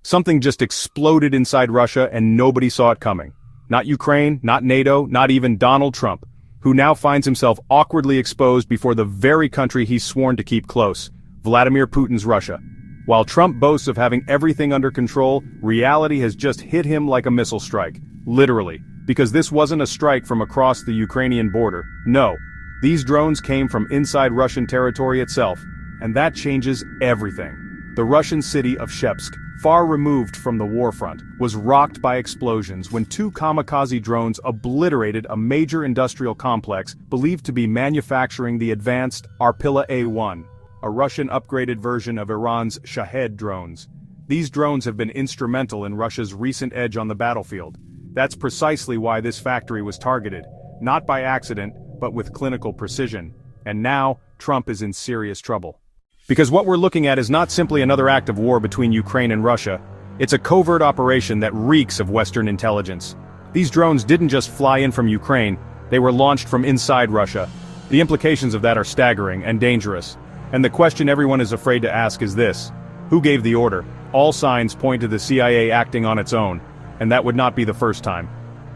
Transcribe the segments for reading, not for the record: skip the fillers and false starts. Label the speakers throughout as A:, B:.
A: Something just exploded inside Russia and nobody saw it coming. Not Ukraine, not NATO, not even Donald Trump, who now finds himself awkwardly exposed before the very country he's sworn to keep close, Vladimir Putin's Russia. While Trump boasts of having everything under control, reality has just hit him like a missile strike. Literally. Because this wasn't a strike from across the Ukrainian border. No. These drones came from inside Russian territory itself. And that changes everything. The Russian city of Shepsk, far removed from the war front, was rocked by explosions when two kamikaze drones obliterated a major industrial complex believed to be manufacturing the advanced Arpilla A-1, a Russian upgraded version of Iran's Shahed drones. These drones have been instrumental in Russia's recent edge on the battlefield. That's precisely why this factory was targeted, not by accident, but with clinical precision. And now, Trump is in serious trouble. Because what we're looking at is not simply another act of war between Ukraine and Russia, it's a covert operation that reeks of Western intelligence. These drones didn't just fly in from Ukraine, they were launched from inside Russia. The implications of that are staggering and dangerous. And the question everyone is afraid to ask is this: who gave the order? All signs point to the CIA acting on its own, and that would not be the first time.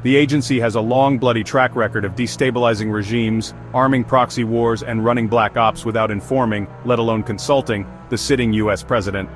A: The agency has a long bloody track record of destabilizing regimes, arming proxy wars and running black ops without informing, let alone consulting, the sitting US president.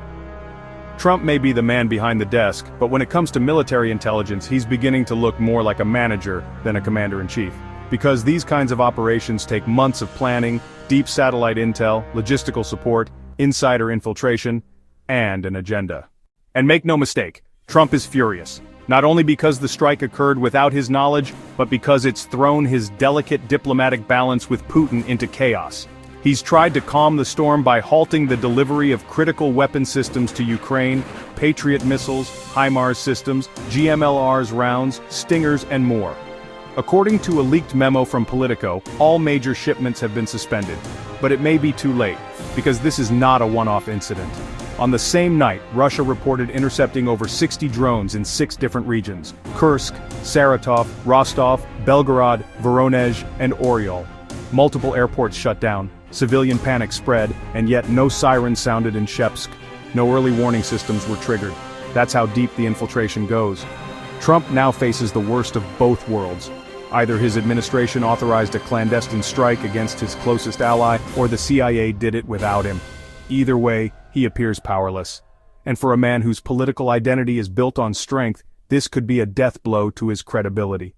A: Trump may be the man behind the desk, but when it comes to military intelligence he's beginning to look more like a manager than a commander-in-chief. Because these kinds of operations take months of planning, deep satellite intel, logistical support, insider infiltration, and an agenda. And make no mistake, Trump is furious. Not only because the strike occurred without his knowledge, but because it's thrown his delicate diplomatic balance with Putin into chaos. He's tried to calm the storm by halting the delivery of critical weapon systems to Ukraine, Patriot missiles, HIMARS systems, GMLRS rounds, Stingers, and more. According to a leaked memo from Politico, all major shipments have been suspended. But it may be too late, because this is not a one-off incident. On the same night, Russia reported intercepting over 60 drones in 6 different regions: Kursk, Saratov, Rostov, Belgorod, Voronezh, and Oryol. Multiple airports shut down, civilian panic spread, and yet no sirens sounded in Shepsk. No early warning systems were triggered. That's how deep the infiltration goes. Trump now faces the worst of both worlds. Either his administration authorized a clandestine strike against his closest ally, or the CIA did it without him. Either way, he appears powerless. And for a man whose political identity is built on strength, this could be a death blow to his credibility.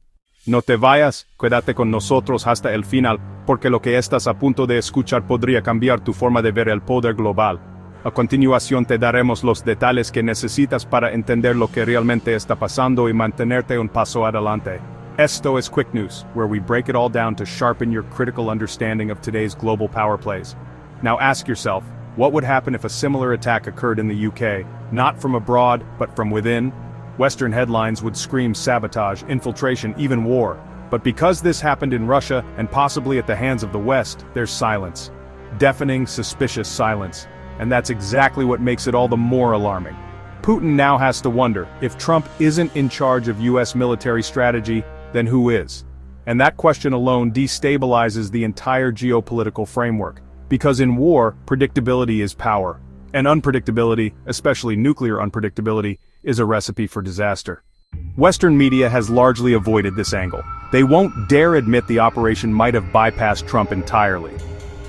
A: No te vayas, quédate con nosotros hasta el final, porque lo que estás a punto de escuchar podría cambiar tu forma de ver el poder global. A continuación te daremos los detalles que necesitas para entender lo que realmente está pasando y mantenerte un paso adelante. Esto es Quick News, where we break it all down to sharpen your critical understanding of today's global power plays. Now ask yourself, what would happen if a similar attack occurred in the UK, not from abroad, but from within? Western headlines would scream sabotage, infiltration, even war. But because this happened in Russia, and possibly at the hands of the West, there's silence. Deafening, suspicious silence. And that's exactly what makes it all the more alarming. Putin now has to wonder, if Trump isn't in charge of US military strategy, then who is? And that question alone destabilizes the entire geopolitical framework. Because in war, predictability is power. And unpredictability, especially nuclear unpredictability, is a recipe for disaster. Western media has largely avoided this angle. They won't dare admit the operation might have bypassed Trump entirely.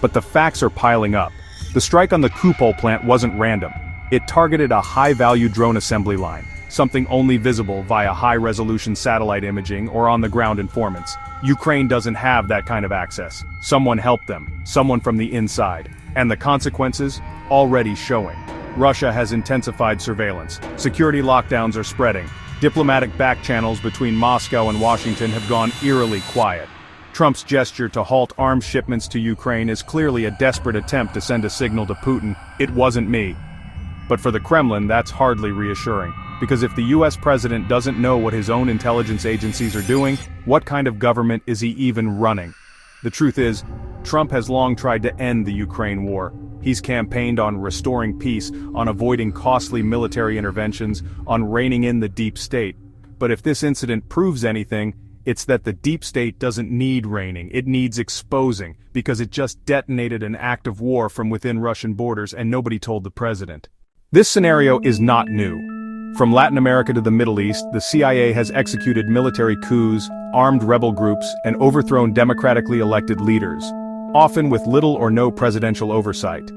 A: But the facts are piling up. The strike on the Kupol plant wasn't random. It targeted a high-value drone assembly line, something only visible via high-resolution satellite imaging or on-the-ground informants. Ukraine doesn't have that kind of access. Someone helped them, someone from the inside. And the consequences? Already showing. Russia has intensified surveillance. Security lockdowns are spreading. Diplomatic back channels between Moscow and Washington have gone eerily quiet. Trump's gesture to halt arms shipments to Ukraine is clearly a desperate attempt to send a signal to Putin, "It wasn't me." But for the Kremlin, that's hardly reassuring. Because if the US president doesn't know what his own intelligence agencies are doing, what kind of government is he even running? The truth is, Trump has long tried to end the Ukraine war. He's campaigned on restoring peace, on avoiding costly military interventions, on reining in the deep state. But if this incident proves anything, it's that the deep state doesn't need reining, it needs exposing, because it just detonated an act of war from within Russian borders and nobody told the president. This scenario is not new. From Latin America to the Middle East, the CIA has executed military coups, armed rebel groups, and overthrown democratically elected leaders, often with little or no presidential oversight.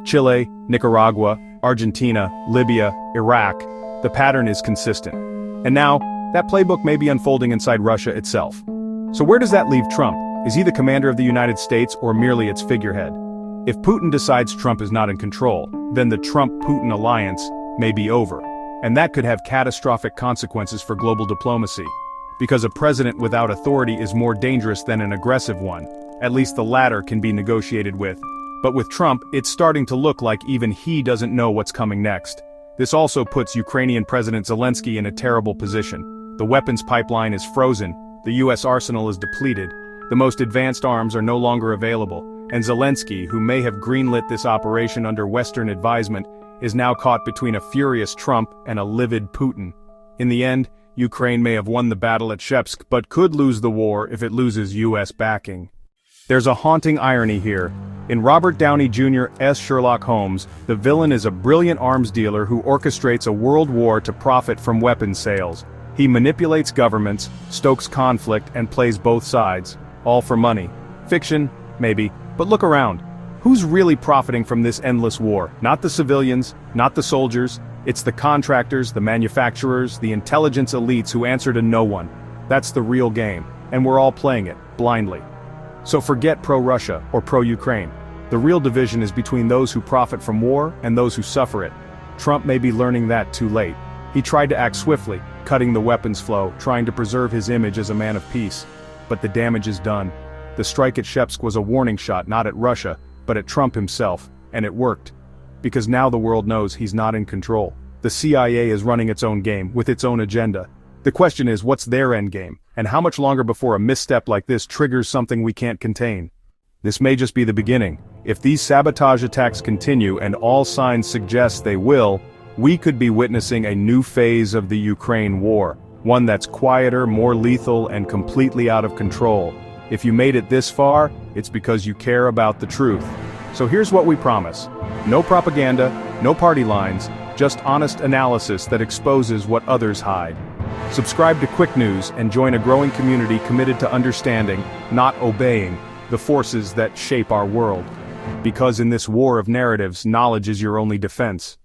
A: Chile, Nicaragua, Argentina, Libya, Iraq, the pattern is consistent. And now, that playbook may be unfolding inside Russia itself. So where does that leave Trump? Is he the commander of the United States or merely its figurehead? If Putin decides Trump is not in control, then the Trump-Putin alliance may be over. And that could have catastrophic consequences for global diplomacy. Because a president without authority is more dangerous than an aggressive one. At least the latter can be negotiated with. But with Trump, it's starting to look like even he doesn't know what's coming next. This also puts Ukrainian President Zelensky in a terrible position. The weapons pipeline is frozen, the US arsenal is depleted, the most advanced arms are no longer available, and Zelensky, who may have greenlit this operation under Western advisement, is now caught between a furious Trump and a livid Putin. In the end, Ukraine may have won the battle at Shepsk but could lose the war if it loses US backing. There's a haunting irony here. In Robert Downey Jr.'s Sherlock Holmes, the villain is a brilliant arms dealer who orchestrates a world war to profit from weapons sales. He manipulates governments, stokes conflict, and plays both sides, all for money. Fiction, maybe, but look around. Who's really profiting from this endless war? Not the civilians, not the soldiers, it's the contractors, the manufacturers, the intelligence elites who answer to no one. That's the real game, and we're all playing it, blindly. So forget pro-Russia or pro-Ukraine. The real division is between those who profit from war and those who suffer it. Trump may be learning that too late. He tried to act swiftly, cutting the weapons flow, trying to preserve his image as a man of peace. But the damage is done. The strike at Shepsk was a warning shot not at Russia, but at Trump himself, and it worked. Because now the world knows he's not in control. The CIA is running its own game, with its own agenda. The question is, what's their endgame, and how much longer before a misstep like this triggers something we can't contain? This may just be the beginning. If these sabotage attacks continue, and all signs suggest they will, we could be witnessing a new phase of the Ukraine war, one that's quieter, more lethal, and completely out of control. If you made it this far, it's because you care about the truth. So here's what we promise. No propaganda, no party lines, just honest analysis that exposes what others hide. Subscribe to Quick News and join a growing community committed to understanding, not obeying, the forces that shape our world. Because in this war of narratives, knowledge is your only defense.